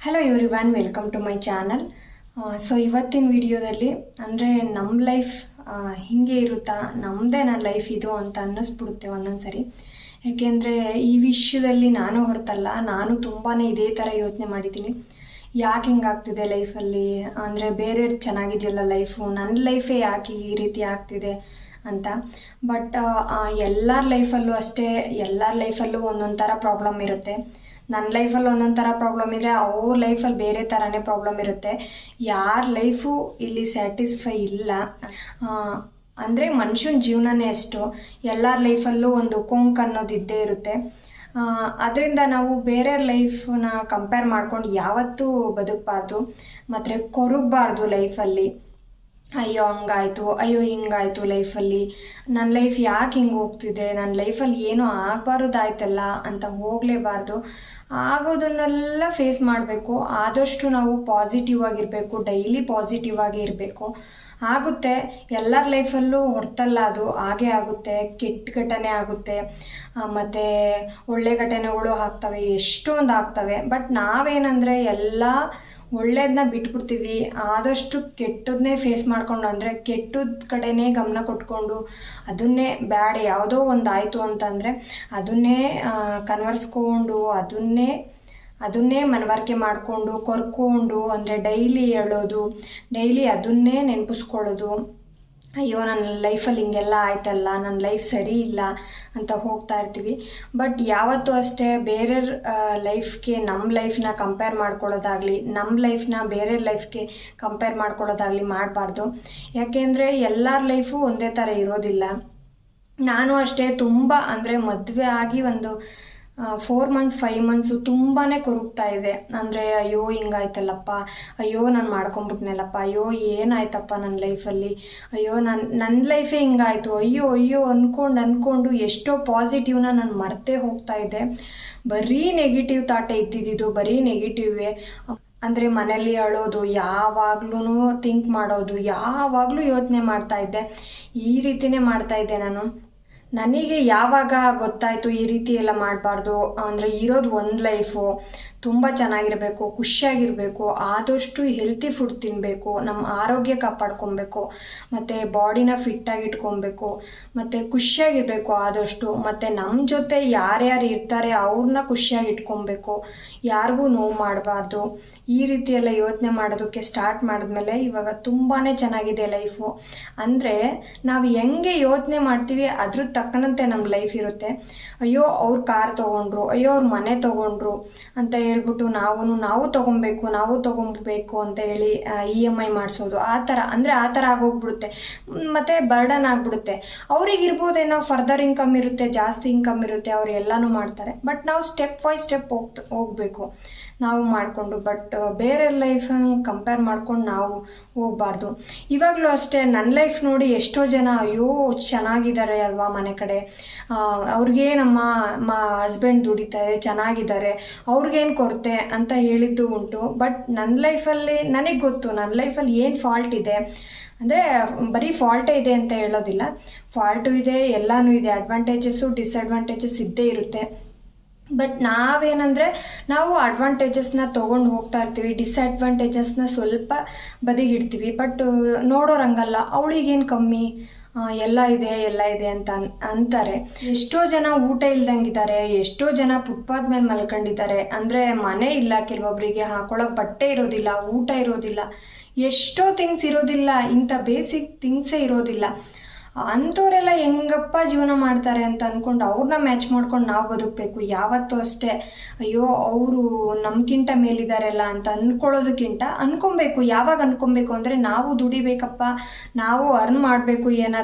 Hello everyone, welcome to my channel. So ಇವತ್ತಿನ ವಿಡಿಯೋದಲ್ಲಿ ಅಂದರೆ ನಮ್ಮ ಲೈಫ್ ಹೀಗೆ ಇರುತ್ತಾ, ನಮ್ಮದೇ ನನ್ನ ಲೈಫ್ ಇದು ಅಂತ ಅನ್ನಿಸ್ಬಿಡುತ್ತೆ ಒಂದೊಂದು ಸರಿ. ಯಾಕೆಂದರೆ ಈ ವಿಷಯದಲ್ಲಿ ನಾನು ಹೊರತಲ್ಲ, ನಾನು ತುಂಬಾ ಇದೇ ಥರ ಯೋಚನೆ ಮಾಡಿದ್ದೀನಿ. ಯಾಕೆ ಹಿಂಗಾಗ್ತಿದೆ ಲೈಫಲ್ಲಿ, ಅಂದರೆ ಬೇರೆ ಚೆನ್ನಾಗಿದೆಯಲ್ಲ ಲೈಫು, ನನ್ನ ಲೈಫೇ ಯಾಕೆ ಈ ರೀತಿ ಆಗ್ತಿದೆ ಅಂತ. ಬಟ್ ಎಲ್ಲರ ಲೈಫಲ್ಲೂ ಅಷ್ಟೇ, ಎಲ್ಲರ ಲೈಫಲ್ಲೂ ಒಂದೊಂದು ಥರ ಪ್ರಾಬ್ಲಮ್ ಇರುತ್ತೆ. ನನ್ನ ಲೈಫಲ್ಲಿ ಒಂದೊಂದು ಥರ ಪ್ರಾಬ್ಲಮ್ ಇದ್ದರೆ ಅವ್ರ ಲೈಫಲ್ಲಿ ಬೇರೆ ಥರನೇ ಪ್ರಾಬ್ಲಮ್ ಇರುತ್ತೆ. ಯಾರ ಲೈಫು ಇಲ್ಲಿ ಸ್ಯಾಟಿಸ್ಫೈ ಇಲ್ಲ. ಅಂದರೆ ಮನುಷ್ಯನ ಜೀವನನೇ ಅಷ್ಟು, ಎಲ್ಲರ ಲೈಫಲ್ಲೂ ಒಂದು ಕೊಂಕು ಅನ್ನೋದು ಇದ್ದೇ ಇರುತ್ತೆ. ಅದರಿಂದ ನಾವು ಬೇರೆ ಲೈಫನ್ನ ಕಂಪೇರ್ ಮಾಡ್ಕೊಂಡು ಯಾವತ್ತೂ ಬದುಕಬಾರ್ದು, ಮತ್ತು ಕೊರಗಬಾರ್ದು ಲೈಫಲ್ಲಿ. ಅಯ್ಯೋ ಹಂಗಾಯಿತು, ಅಯ್ಯೋ ಹಿಂಗಾಯಿತು ಲೈಫಲ್ಲಿ, ನನ್ನ ಲೈಫ್ ಯಾಕೆ ಹಿಂಗೆ ಹೋಗ್ತಿದೆ, ನನ್ನ ಲೈಫಲ್ಲಿ ಏನೋ ಆಗಬಾರ್ದಾಯ್ತಲ್ಲ ಅಂತ ಹೋಗಲೇಬಾರ್ದು. ಆಗೋದನ್ನೆಲ್ಲ ಫೇಸ್ ಮಾಡಬೇಕು. ಆದಷ್ಟು ನಾವು ಪಾಸಿಟಿವ್ ಆಗಿರಬೇಕು, ಡೈಲಿ ಪಾಸಿಟಿವ್ ಆಗಿ ಇರಬೇಕು. ಆಗುತ್ತೆ, ಎಲ್ಲರ ಲೈಫಲ್ಲೂ ಹೊರತಲ್ಲ, ಅದು ಹಾಗೇ ಆಗುತ್ತೆ. ಕೆಟ್ಟ ಘಟನೆ ಆಗುತ್ತೆ, ಮತ್ತು ಒಳ್ಳೆ ಘಟನೆಗಳು ಆಗ್ತವೆ, ಎಷ್ಟೊಂದು ಆಗ್ತವೆ. ಬಟ್ ನಾವೇನಂದರೆ ಎಲ್ಲ ಒಳ್ಳೇದನ್ನ ಬಿಟ್ಬಿಡ್ತೀವಿ. ಆದಷ್ಟು ಕೆಟ್ಟದನ್ನೇ ಫೇಸ್ ಮಾಡ್ಕೊಂಡು, ಅಂದರೆ ಕೆಟ್ಟದ ಕಡೆನೇ ಗಮನ ಕೊಟ್ಕೊಂಡು, ಅದನ್ನೇ ಬ್ಯಾಡ್ ಯಾವುದೋ ಒಂದು ಆಯಿತು ಅಂತಂದರೆ ಅದನ್ನೇ ಕನ್ವರ್ಸ್ಕೊಂಡು, ಅದನ್ನೇ ಮನವರಿಕೆ ಮಾಡಿಕೊಂಡು ಕೊರ್ಕೊಂಡು, ಅಂದರೆ ಡೈಲಿ ಹೇಳೋದು, ಡೈಲಿ ಅದನ್ನೇ ನೆನಪಿಸ್ಕೊಳ್ಳೋದು. ಅಯ್ಯೋ ನನ್ನ ಲೈಫಲ್ಲಿ ಹಿಂಗೆಲ್ಲ ಆಯ್ತಲ್ಲ, ನನ್ನ ಲೈಫ್ ಸರಿ ಇಲ್ಲ ಅಂತ ಹೋಗ್ತಾ ಇರ್ತೀವಿ. ಬಟ್ ಯಾವತ್ತೂ ಅಷ್ಟೇ ಬೇರೆಯವ್ರ ಲೈಫ್ಗೆ ನಮ್ಮ ಲೈಫ್ನ ಕಂಪೇರ್ ಮಾಡ್ಕೊಳ್ಳೋದಾಗಲಿ, ನಮ್ಮ ಲೈಫ್ನ ಬೇರೆ ಲೈಫ್ಗೆ ಕಂಪೇರ್ ಮಾಡ್ಕೊಳ್ಳೋದಾಗಲಿ ಮಾಡಬಾರ್ದು. ಯಾಕೆಂದರೆ ಎಲ್ಲರ ಲೈಫು ಒಂದೇ ಥರ ಇರೋದಿಲ್ಲ. ನಾನು ಅಷ್ಟೇ ತುಂಬ, ಅಂದರೆ ಮದುವೆ ಆಗಿ ಒಂದು 4 ಮಂತ್ಸ್ 5 ಮಂತ್ಸು ತುಂಬಾ ಕೊರಗ್ತಾ ಇದೆ. ಅಂದರೆ ಅಯ್ಯೋ ಹಿಂಗಾಯ್ತಲ್ಲಪ್ಪ, ಅಯ್ಯೋ ನಾನು ಮಾಡ್ಕೊಂಬಿಟ್ನಲ್ಲಪ್ಪ, ಅಯ್ಯೋ ಏನಾಯ್ತಪ್ಪ ನನ್ನ ಲೈಫಲ್ಲಿ, ಅಯ್ಯೋ ನನ್ನ ಲೈಫೇ ಹಿಂಗಾಯಿತು, ಅಯ್ಯೋ ಅಯ್ಯೋ ಅಂದ್ಕೊಂಡು ಎಷ್ಟೋ ಪಾಸಿಟಿವ್ನ ನಾನು ಮರ್ತೇ ಹೋಗ್ತಾ ಇದ್ದೆ. ಬರೀ ನೆಗೆಟಿವ್ ಥಾಟೇ ಇದ್ದಿದ್ದು, ಬರೀ ನೆಗೆಟಿವೇ. ಅಂದರೆ ಮನೇಲಿ ಅಳೋದು, ಯಾವಾಗ್ಲೂ ಥಿಂಕ್ ಮಾಡೋದು, ಯಾವಾಗಲೂ ಯೋಚನೆ ಮಾಡ್ತಾ ಇದ್ದೆ. ಈ ರೀತಿಯೇ ಮಾಡ್ತಾ ಇದ್ದೆ ನಾನು. ನನಗೆ ಯಾವಾಗ ಗೊತ್ತಾಯಿತು ಈ ರೀತಿ ಎಲ್ಲ ಮಾಡಬಾರ್ದು, ಅಂದರೆ ಇರೋದು ಒಂದು ಲೈಫು, ತುಂಬ ಚೆನ್ನಾಗಿರಬೇಕು, ಖುಷಿಯಾಗಿರಬೇಕು, ಆದಷ್ಟು ಹೆಲ್ತಿ ಫುಡ್ ತಿನ್ನಬೇಕು, ನಮ್ಮ ಆರೋಗ್ಯ ಕಾಪಾಡ್ಕೊಬೇಕು, ಮತ್ತು ಬಾಡಿನ ಫಿಟ್ಟಾಗಿ ಇಟ್ಕೊಬೇಕು, ಮತ್ತು ಖುಷಿಯಾಗಿರಬೇಕು ಆದಷ್ಟು. ಮತ್ತು ನಮ್ಮ ಜೊತೆ ಯಾರ್ಯಾರು ಇರ್ತಾರೆ ಅವ್ರನ್ನ ಖುಷಿಯಾಗಿ ಇಟ್ಕೊಬೇಕು, ಯಾರಿಗೂ ನೋವು ಮಾಡಬಾರ್ದು. ಈ ರೀತಿ ಎಲ್ಲ ಯೋಚನೆ ಮಾಡೋದಕ್ಕೆ ಸ್ಟಾರ್ಟ್ ಮಾಡಿದ್ಮೇಲೆ ಇವಾಗ ತುಂಬಾ ಚೆನ್ನಾಗಿದೆ ಲೈಫು. ಅಂದರೆ ನಾವು ಹೆಂಗೆ ಯೋಚನೆ ಮಾಡ್ತೀವಿ ಅದ್ರ ತಕ್ಕನಂತೆ ನಮ್ಮ ಲೈಫ್ ಇರುತ್ತೆ. ಅಯ್ಯೋ ಅವ್ರು ಕಾರ್ ತೊಗೊಂಡ್ರು, ಅಯ್ಯೋ ಅವ್ರು ಮನೆ ತೊಗೊಂಡ್ರು ಅಂತ ಹೇಳ್ಬಿಟ್ಟು ನಾವು ತೊಗೊಬೇಕು ಅಂತ ಹೇಳಿ EMI ಮಾಡಿಸೋದು, ಆ ಥರ ಆಗೋಗ್ಬಿಡುತ್ತೆ. ಮತ್ತು ಬರ್ಡನ್ ಆಗಿಬಿಡುತ್ತೆ. ಅವ್ರಿಗೆ ಇರ್ಬೋದೇನೋ ಫರ್ದರ್ ಇನ್ಕಮ್ ಇರುತ್ತೆ, ಜಾಸ್ತಿ ಇನ್ಕಮ್ ಇರುತ್ತೆ, ಅವ್ರು ಎಲ್ಲನೂ ಮಾಡ್ತಾರೆ. ಬಟ್ ನಾವು ಸ್ಟೆಪ್ ಬೈ ಸ್ಟೆಪ್ ಹೋಗಬೇಕು ನಾವು ಮಾಡಿಕೊಂಡು. ಬಟ್ ಬೇರೆ ಲೈಫ್ ಕಂಪೇರ್ ಮಾಡ್ಕೊಂಡು ನಾವು ಹೋಗಬಾರ್ದು. ಇವಾಗಲೂ ಅಷ್ಟೇ ನನ್ನ ಲೈಫ್ ನೋಡಿ ಎಷ್ಟೋ ಜನ ಅಯ್ಯೋ ಚೆನ್ನಾಗಿದ್ದಾರೆ ಅಲ್ವಾ ಮನೆ ಕಡೆ, ಅವ್ರಿಗೆ ನಮ್ಮ ಹಸ್ಬೆಂಡ್ ದುಡಿತಾರೆ, ಚೆನ್ನಾಗಿದ್ದಾರೆ, ಅವ್ರಿಗೇನು ಕೊರತೆ ಅಂತ ಹೇಳಿದ್ದು ಉಂಟು. ಬಟ್ ನನ್ನ ಲೈಫಲ್ಲಿ ನನಗೆ ಗೊತ್ತು ನನ್ನ ಲೈಫಲ್ಲಿ ಏನು ಫಾಲ್ಟ್ ಇದೆ. ಅಂದರೆ ಬರೀ ಫಾಲ್ಟೇ ಇದೆ ಅಂತ ಹೇಳೋದಿಲ್ಲ, ಫಾಲ್ಟು ಇದೆ, ಎಲ್ಲನೂ ಇದೆ, ಅಡ್ವಾಂಟೇಜಸ್ಸು ಡಿಸ್ಅಡ್ವಾಂಟೇಜಸ್ ಇದ್ದೇ ಇರುತ್ತೆ. ಬಟ್ ನಾವೇನಂದರೆ ನಾವು ಅಡ್ವಾಂಟೇಜಸ್ನ ತೊಗೊಂಡು ಹೋಗ್ತಾ ಇರ್ತೀವಿ, ಡಿಸ್ಅಡ್ವಾಂಟೇಜಸ್ನ ಸ್ವಲ್ಪ ಬದಿಗಿಡ್ತೀವಿ. ಬಟ್ ನೋಡೋರಂಗಲ್ಲ, ಅವಳಿಗೇನು ಕಮ್ಮಿ, ಎಲ್ಲ ಇದೆ ಅಂತ ಅಂತಾರೆ. ಎಷ್ಟೋ ಜನ ಊಟ ಇಲ್ದಂಗಿದ್ದಾರೆ, ಎಷ್ಟೋ ಜನ ಫುಟ್ಪಾತ್ ಮೇಲೆ ಮಲ್ಕೊಂಡಿದ್ದಾರೆ. ಅಂದರೆ ಮನೆ ಇಲ್ಲ, ಕೆಲವೊಬ್ಬರಿಗೆ ಹಾಕೊಳ್ಳೋಕೆ ಬಟ್ಟೆ ಇರೋದಿಲ್ಲ, ಊಟ ಇರೋದಿಲ್ಲ, ಎಷ್ಟೋ ಥಿಂಗ್ಸ್ ಇರೋದಿಲ್ಲ, ಇಂಥ ಬೇಸಿಕ್ ಥಿಂಗ್ಸೇ ಇರೋದಿಲ್ಲ. ಅಂಥವರೆಲ್ಲ ಹೆಂಗಪ್ಪ ಜೀವನ ಮಾಡ್ತಾರೆ ಅಂತ ಅಂದ್ಕೊಂಡು ಅವ್ರನ್ನ ಮ್ಯಾಚ್ ಮಾಡ್ಕೊಂಡು ನಾವು ಬದುಕಬೇಕು ಯಾವತ್ತೂ ಅಷ್ಟೇ. ಅಯ್ಯೋ ಅವರು ನಮ್ಗಿಂತ ಮೇಲಿದ್ದಾರಲ್ಲ ಅಂತ ಅಂದ್ಕೊಳ್ಳೋದಕ್ಕಿಂತ ಅನ್ಕೊಬೇಕು. ಯಾವಾಗ ಅನ್ಕೊಬೇಕು ಅಂದರೆ ನಾವು ದುಡಿಬೇಕಪ್ಪ, ನಾವು ಅರ್ನ್ ಮಾಡಬೇಕು,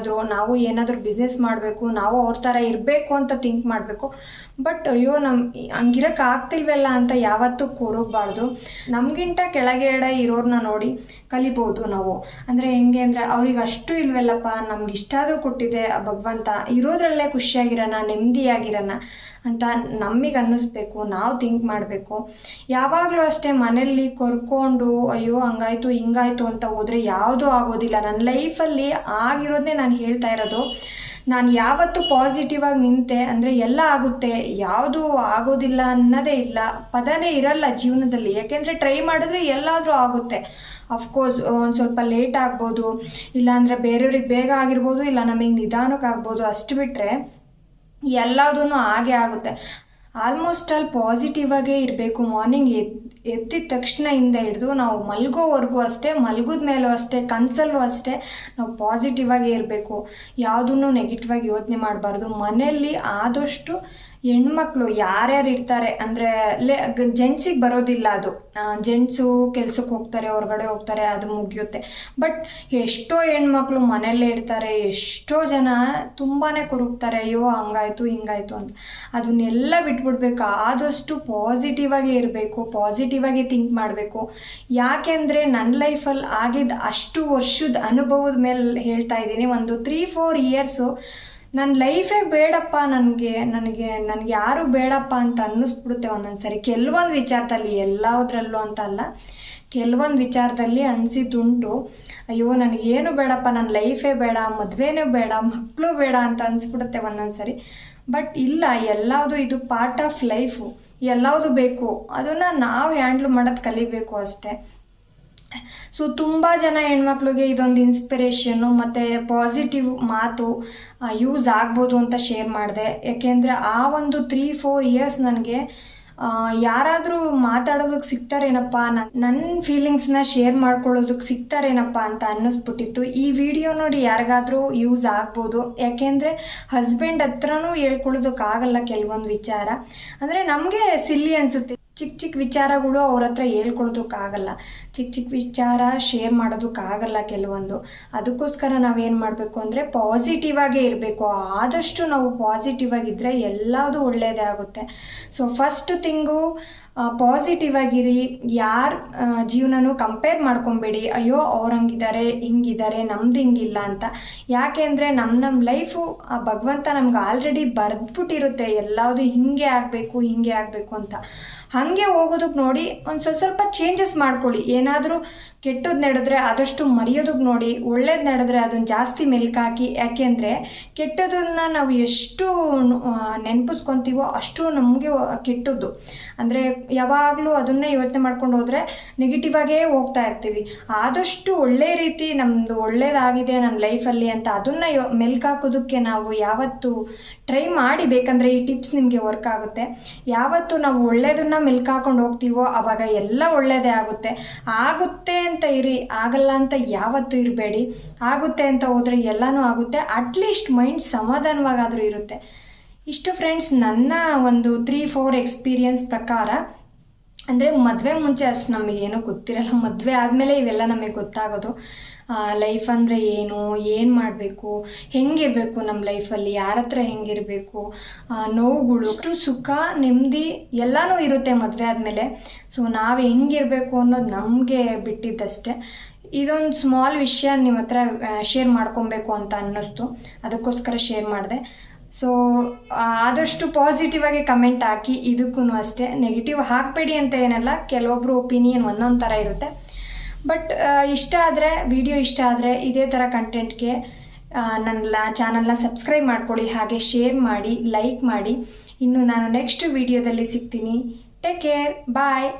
ನಾವು ಏನಾದರೂ ಬಿಸ್ನೆಸ್ ಮಾಡಬೇಕು, ನಾವು ಅವ್ರ ಥರ ಇರಬೇಕು ಅಂತ ಥಿಂಕ್ ಮಾಡಬೇಕು. ಬಟ್ ಅಯ್ಯೋ ಹಂಗಿರಕ್ಕೆ ಆಗ್ತಿಲ್ವಲ್ಲ ಅಂತ ಯಾವತ್ತೂ ಕೊರಗಬಾರ್ದು. ನಮಗಿಂತ ಕೆಳಗಡೆ ಇರೋರನ್ನ ನೋಡಿ ಕಲಿಬೋದು ನಾವು. ಅಂದರೆ ಹೆಂಗೆ ಅಂದರೆ ಅವ್ರಿಗೆ ಅಷ್ಟು ಇಲ್ವಲ್ಲಪ್ಪ, ನಮ್ಗೆ ಇಷ್ಟ ಆದರೂ ಕೊಟ್ಟಿದೆ ಆ ಭಗವಂತ, ಇರೋದ್ರಲ್ಲೇ ಖುಷಿಯಾಗಿರೋಣ, ನೆಮ್ಮದಿಯಾಗಿರೋಣ ಅಂತ ನಮಗೆ ಅನ್ನಿಸ್ಬೇಕು, ನಾವು ಥಿಂಕ್ ಮಾಡಬೇಕು. ಯಾವಾಗಲೂ ಅಷ್ಟೇ ಮನೆಯಲ್ಲಿ ಕೊರ್ಕೊಂಡು ಅಯ್ಯೋ ಹಂಗಾಯ್ತು ಹಿಂಗಾಯ್ತು ಅಂತ ಹೋದರೆ ಯಾವುದೂ ಆಗೋದಿಲ್ಲ. ನನ್ನ ಲೈಫಲ್ಲಿ ಆಗಿರೋದನ್ನೇ ನಾನು ಹೇಳ್ತಾ ಇರೋದು. ನಾನು ಯಾವತ್ತು ಪಾಸಿಟಿವ್ ಆಗಿ ನಿಂತೆ ಅಂದರೆ ಎಲ್ಲ ಆಗುತ್ತೆ, ಯಾವುದು ಆಗೋದಿಲ್ಲ ಅನ್ನೋದೇ ಇಲ್ಲ, ಪದನೇ ಇರಲ್ಲ ಜೀವನದಲ್ಲಿ. ಯಾಕೆಂದರೆ ಟ್ರೈ ಮಾಡಿದ್ರೆ ಎಲ್ಲಾದರೂ ಆಗುತ್ತೆ. ಅಫ್ಕೋರ್ಸ್ ಒಂದು ಸ್ವಲ್ಪ ಲೇಟ್ ಆಗ್ಬೋದು, ಇಲ್ಲಾಂದರೆ ಬೇರೆಯವ್ರಿಗೆ ಬೇಗ ಆಗಿರ್ಬೋದು, ಇಲ್ಲ ನಮಗೆ ನಿಧಾನಕ್ಕೆ ಆಗ್ಬೋದು. ಅಷ್ಟು ಬಿಟ್ಟರೆ ಎಲ್ಲದೂ ಹಾಗೆ ಆಗುತ್ತೆ. ಆಲ್ಮೋಸ್ಟ್ ಆಲ್ ಪಾಸಿಟಿವ್ ಆಗೇ ಇರಬೇಕು. ಮಾರ್ನಿಂಗ್ ಎದ್ದಿದ ತಕ್ಷಣ ಇಂದ ಹಿಡಿದು ನಾವು ಮಲ್ಗೋವರೆಗೂ ಅಷ್ಟೇ, ಮಲ್ಗಿದ ಮೇಲೂ ಅಷ್ಟೇ, ಕನಸಲ್ಲೂ ಅಷ್ಟೇ ನಾವು ಪಾಸಿಟಿವ್ ಆಗೇ ಇರಬೇಕು. ಯಾವುದನ್ನು ನೆಗೆಟಿವ್ ಆಗಿ ಯೋಚನೆ ಮಾಡಬಾರ್ದು. ಮನೆಯಲ್ಲಿ ಆದಷ್ಟು ಹೆಣ್ಮಕ್ಳು ಯಾರ್ಯಾರು ಇರ್ತಾರೆ ಅಂದರೆ ಜೆಂಟ್ಸಿಗೆ ಬರೋದಿಲ್ಲ ಅದು. ಜೆಂಟ್ಸು ಕೆಲ್ಸಕ್ಕೆ ಹೋಗ್ತಾರೆ, ಹೊರಗಡೆ ಹೋಗ್ತಾರೆ, ಅದು ಮುಗಿಯುತ್ತೆ. ಬಟ್ ಎಷ್ಟೋ ಹೆಣ್ಮಕ್ಳು ಮನೆಯಲ್ಲೇ ಇರ್ತಾರೆ, ಎಷ್ಟೋ ಜನ ತುಂಬಾ ಕೊರಗ್ತಾರೆ, ಅಯ್ಯೋ ಹಂಗಾಯ್ತು ಹಿಂಗಾಯ್ತು ಅಂತ. ಅದನ್ನೆಲ್ಲ ಬಿಟ್ಬಿಡ್ಬೇಕು. ಆದಷ್ಟು ಪಾಸಿಟಿವ್ ಆಗೇ ಇರಬೇಕು, ಪಾಸಿಟಿವ್ ಆಗಿ ಥಿಂಕ್ ಮಾಡಬೇಕು. ಯಾಕೆಂದರೆ ನನ್ನ ಲೈಫಲ್ಲಿ ಆಗಿದ್ದ ಅಷ್ಟು ವರ್ಷದ ಅನುಭವದ ಮೇಲೆ ಹೇಳ್ತಾ ಇದ್ದೀನಿ. ಒಂದು 3-4 ಇಯರ್ಸು ನನ್ನ ಲೈಫೇ ಬೇಡಪ್ಪ, ನನಗೆ ಯಾರು ಬೇಡಪ್ಪ ಅಂತ ಅನ್ನಿಸ್ಬಿಡುತ್ತೆ ಒಂದೊಂದು ಸರಿ. ಕೆಲವೊಂದು ವಿಚಾರದಲ್ಲಿ, ಎಲ್ಲದರಲ್ಲೂ ಅಂತ ಅಲ್ಲ, ಕೆಲವೊಂದು ವಿಚಾರದಲ್ಲಿ ಅನಿಸಿದ್ದುಂಟು. ಅಯ್ಯೋ ನನಗೇನು ಬೇಡಪ್ಪ, ನನ್ನ ಲೈಫೇ ಬೇಡ, ಮದುವೆನೂ ಬೇಡ, ಮಕ್ಕಳು ಬೇಡ ಅಂತ ಅನಿಸ್ಬಿಡುತ್ತೆ ಒಂದೊಂದು ಸರಿ. ಬಟ್ ಇಲ್ಲ, ಎಲ್ಲವುದು ಇದು ಪಾರ್ಟ್ ಆಫ್ ಲೈಫು, ಎಲ್ಲವುದು ಬೇಕು. ಅದನ್ನು ನಾವು ಹ್ಯಾಂಡ್ಲ್ ಮಾಡೋದು ಕಲಿಬೇಕು ಅಷ್ಟೇ. ಸೊ ತುಂಬ ಜನ ಹೆಣ್ಮಕ್ಳಿಗೆ ಇದೊಂದು ಇನ್ಸ್ಪಿರೇಷನ್ನು ಮತ್ತು ಪಾಸಿಟಿವ್ ಮಾತು ಯೂಸ್ ಆಗ್ಬೋದು ಅಂತ ಶೇರ್ ಮಾಡಿದೆ. ಯಾಕೆಂದರೆ ಆ ಒಂದು 3-4 ಇಯರ್ಸ್ ನನಗೆ ಯಾರಾದರೂ ಮಾತಾಡೋದಕ್ಕೆ ಸಿಗ್ತಾರೇನಪ್ಪ, ನನ್ನ ಫೀಲಿಂಗ್ಸ್ನ ಶೇರ್ ಮಾಡ್ಕೊಳ್ಳೋದಕ್ಕೆ ಸಿಗ್ತಾರೇನಪ್ಪ ಅಂತ ಅನ್ನಿಸ್ಬಿಟ್ಟಿತ್ತು. ಈ ವಿಡಿಯೋ ನೋಡಿ ಯಾರಿಗಾದರೂ ಯೂಸ್ ಆಗ್ಬೋದು. ಯಾಕೆಂದರೆ ಹಸ್ಬೆಂಡ್ ಹತ್ರನೂ ಹೇಳ್ಕೊಳ್ಳೋದಕ್ಕಾಗಲ್ಲ ಕೆಲವೊಂದು ವಿಚಾರ. ಅಂದರೆ ನಮಗೆ ಸಿಲ್ಲಿ ಅನಿಸುತ್ತೆ, ಚಿಕ್ಕ ವಿಚಾರಗಳು ಅವ್ರ ಹತ್ರ ಹೇಳ್ಕೊಳೋದಕ್ಕಾಗಲ್ಲ, ಚಿಕ್ಕ ವಿಚಾರ ಶೇರ್ ಮಾಡೋದಕ್ಕಾಗಲ್ಲ ಕೆಲವೊಂದು. ಅದಕ್ಕೋಸ್ಕರ ನಾವೇನು ಮಾಡಬೇಕು ಅಂದರೆ ಪಾಸಿಟಿವ್ ಆಗೇ ಇರಬೇಕು. ಆದಷ್ಟು ನಾವು ಪಾಸಿಟಿವ್ ಆಗಿದ್ದರೆ ಎಲ್ಲದೂ ಒಳ್ಳೆಯದೇ ಆಗುತ್ತೆ. ಸೊ ಫಸ್ಟ್ ಥಿಂಗು ಪಾಸಿಟಿವ್ ಆಗಿರಿ. ಯಾರ ಜೀವನನೂ ಕಂಪೇರ್ ಮಾಡ್ಕೊಬೇಡಿ, ಅಯ್ಯೋ ಅವ್ರು ಹಂಗಿದ್ದಾರೆ ಹಿಂಗಿದ್ದಾರೆ ನಮ್ದು ಹಿಂಗಿಲ್ಲ ಅಂತ. ಯಾಕೆ ಅಂದರೆ ನಮ್ಮ ಲೈಫು ಭಗವಂತ ನಮ್ಗೆ ಆಲ್ರೆಡಿ ಬರೆದ್ಬಿಟ್ಟಿರುತ್ತೆ, ಎಲ್ಲವುದು ಹಿಂಗೆ ಆಗಬೇಕು ಅಂತ. ಹಾಗೆ ಹೋಗೋದಕ್ಕೆ ನೋಡಿ ಒಂದು ಸ್ವಲ್ಪ ಚೇಂಜಸ್ ಮಾಡ್ಕೊಳ್ಳಿ. ಏನಾದರೂ ಕೆಟ್ಟದ್ದು ನಡೆದ್ರೆ ಆದಷ್ಟು ಮರೆಯೋದಕ್ಕೆ ನೋಡಿ, ಒಳ್ಳೇದು ನಡೆದ್ರೆ ಅದನ್ನು ಜಾಸ್ತಿ ಮೆಲ್ಕಾಕಿ. ಯಾಕೆಂದರೆ ಕೆಟ್ಟದನ್ನು ನಾವು ಎಷ್ಟು ನೆನಪಿಸ್ಕೊತೀವೋ ಅಷ್ಟು ನಮಗೆ ಕೆಟ್ಟದ್ದು. ಅಂದರೆ ಯಾವಾಗಲೂ ಅದನ್ನೇ ಯೋಚನೆ ಮಾಡ್ಕೊಂಡು ಹೋದರೆ ನೆಗೆಟಿವ್ ಆಗೇ ಹೋಗ್ತಾ ಇರ್ತೀವಿ. ಆದಷ್ಟು ಒಳ್ಳೆ ರೀತಿ ನಮ್ಮದು ಒಳ್ಳೇದಾಗಿದೆ ನನ್ನ ಲೈಫಲ್ಲಿ ಅಂತ ಅದನ್ನು ಮೆಲ್ಕಾಕೋದಕ್ಕೆ ನಾವು ಯಾವತ್ತು ಟ್ರೈ ಮಾಡಿ. ಬೇಕಂದರೆ ಈ ಟಿಪ್ಸ್ ನಿಮಗೆ ವರ್ಕ್ ಆಗುತ್ತೆ. ಯಾವತ್ತು ನಾವು ಒಳ್ಳೆಯದನ್ನು ಮೆಲ್ಕಾಕೊಂಡು ಹೋಗ್ತೀವೋ ಆವಾಗ ಎಲ್ಲ ಒಳ್ಳೆಯದೇ ಆಗುತ್ತೆ ಅಂತ ಇರಿ, ಆಗಲ್ಲ ಅಂತ ಯಾವತ್ತೂ ಇರಬೇಡಿ. ಆಗುತ್ತೆ ಅಂತ ಹೋದರೆ ಎಲ್ಲನೂ ಆಗುತ್ತೆ. ಅಟ್ಲೀಸ್ಟ್ ಮೈಂಡ್ ಸಮಾಧಾನವಾಗಾದರೂ ಇರುತ್ತೆ. ಇಷ್ಟು ಫ್ರೆಂಡ್ಸ್, ನನ್ನ ಒಂದು 3-4 ಎಕ್ಸ್ಪೀರಿಯನ್ಸ್ ಪ್ರಕಾರ. ಅಂದರೆ ಮದುವೆ ಮುಂಚೆ ಅಷ್ಟು ನಮಗೇನೂ ಗೊತ್ತಿರಲ್ಲ, ಮದುವೆ ಆದಮೇಲೆ ಇವೆಲ್ಲ ನಮಗೆ ಗೊತ್ತಾಗೋದು. ಲೈಫ್ ಅಂದರೆ ಏನು ಮಾಡಬೇಕು, ಹೆಂಗಿರಬೇಕು ನಮ್ಮ ಲೈಫಲ್ಲಿ, ಯಾರ ಹತ್ರ ಹೆಂಗಿರಬೇಕು, ನೋವುಗಳು, ಅಷ್ಟು ಸುಖ ನೆಮ್ಮದಿ ಎಲ್ಲನೂ ಇರುತ್ತೆ ಮದುವೆ ಆದಮೇಲೆ. ಸೊ ನಾವು ಹೆಂಗಿರಬೇಕು ಅನ್ನೋದು ನಮಗೆ ಬಿಟ್ಟಿದ್ದಷ್ಟೇ. ಇದೊಂದು ಸ್ಮಾಲ್ ವಿಷಯ ನಿಮ್ಮ ಹತ್ರ ಶೇರ್ ಮಾಡ್ಕೊಬೇಕು ಅಂತ ಅನ್ನಿಸ್ತು, ಅದಕ್ಕೋಸ್ಕರ ಶೇರ್ ಮಾಡಿದೆ. ಸೊ ಆದಷ್ಟು ಪಾಸಿಟಿವ್ ಆಗಿ ಕಮೆಂಟ್ ಹಾಕಿ. ಇದಕ್ಕೂ ಅಷ್ಟೇ, ನೆಗೆಟಿವ್ ಹಾಕಬೇಡಿ ಅಂತ ಏನಲ್ಲ, ಕೆಲವೊಬ್ಬರು ಒಪಿನಿಯನ್ ಒಂದೊಂದು ಥರ ಇರುತ್ತೆ. ಬಟ್ ವಿಡಿಯೋ ಇಷ್ಟ ಆದರೆ ಇದೇ ಥರ ಕಂಟೆಂಟ್ಗೆ ನನ್ನ ಚಾನಲ್ನ ಸಬ್ಸ್ಕ್ರೈಬ್ ಮಾಡ್ಕೊಳ್ಳಿ, ಹಾಗೆ ಶೇರ್ ಮಾಡಿ, ಲೈಕ್ ಮಾಡಿ. ಇನ್ನು ನಾನು ನೆಕ್ಸ್ಟ್ ವಿಡಿಯೋದಲ್ಲಿ ಸಿಗ್ತೀನಿ. ಟೇಕ್ ಕೇರ್, ಬಾಯ್.